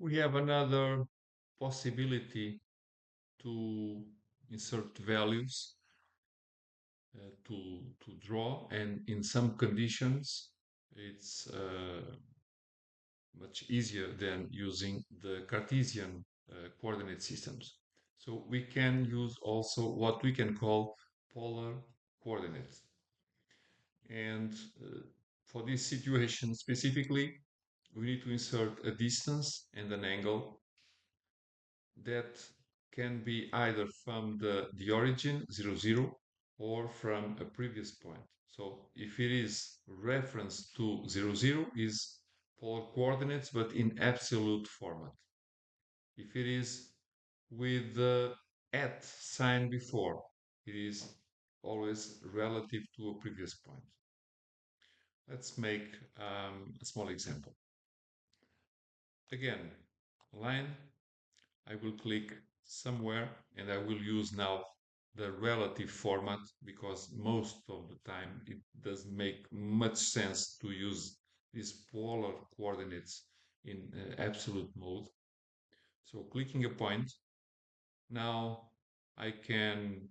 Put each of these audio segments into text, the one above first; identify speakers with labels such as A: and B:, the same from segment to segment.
A: We have another possibility to insert values to draw, and in some conditions it's much easier than using the Cartesian coordinate systems. So we can use also what we can call polar coordinates. And for this situation specifically, we need to insert a distance and an angle that can be either from the origin 0, 0 or from a previous point. So if it is reference to 0, 0 is polar coordinates but in absolute format. If it is with the at sign before, it is always relative to a previous point. Let's make a small example. Again, line, I will click somewhere and I will use now the relative format because most of the time it doesn't make much sense to use these polar coordinates in absolute mode. So clicking a point, now I can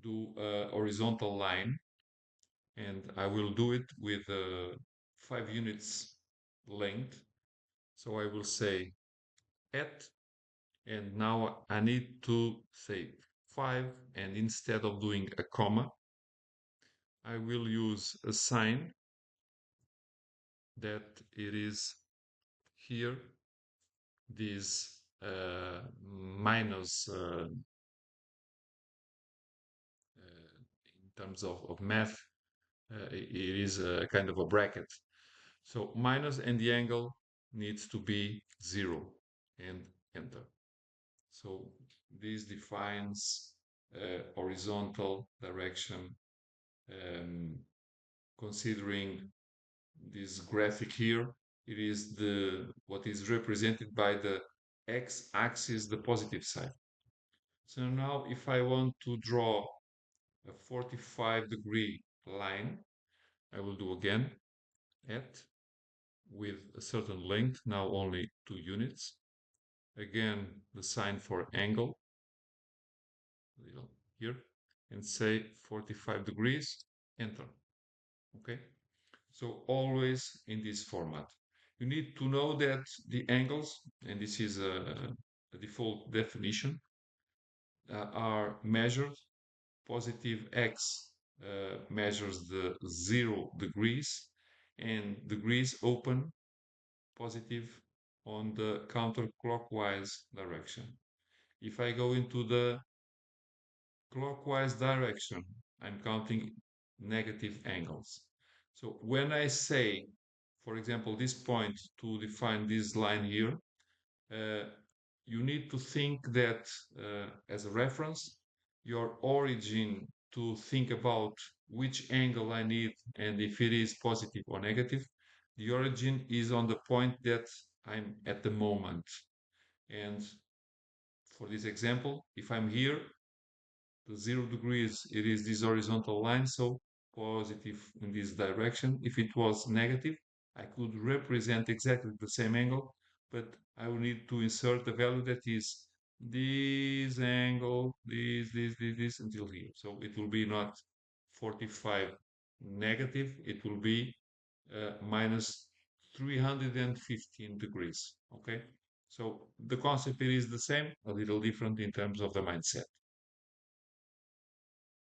A: do a horizontal line and I will do it with 5 units length. So I will say at, and now I need to say 5, and instead of doing a comma, I will use a sign that it is here, this minus in terms of math, it is a kind of a bracket. So minus and the angle needs to be 0 and enter. So this defines horizontal direction, considering this graphic here. It is the what is represented by the x-axis, the positive side. So now if I want to draw a 45-degree line, I will do again at with a certain length, now only 2 units. Again, the sign for angle, here, and say 45 degrees, enter. Okay, so always in this format. You need to know that the angles, and this is a default definition, are measured. Positive x measures the 0 degrees, and degrees open positive on the counterclockwise direction. If I go into the clockwise direction, I'm counting negative angles. So when I say, for example, this point to define this line here, uh, you need to think that as a reference, your origin to think about which angle I need and if it is positive or negative, the origin is on the point that I'm at the moment. And for this example, if I'm here, the 0 degrees, it is this horizontal line, so positive in this direction. If it was negative, I could represent exactly the same angle, but I will need to insert a value that is this angle, this until here. So it will be not 45 negative, it will be minus 315 degrees. Okay, so the concept is the same, a little different in terms of the mindset.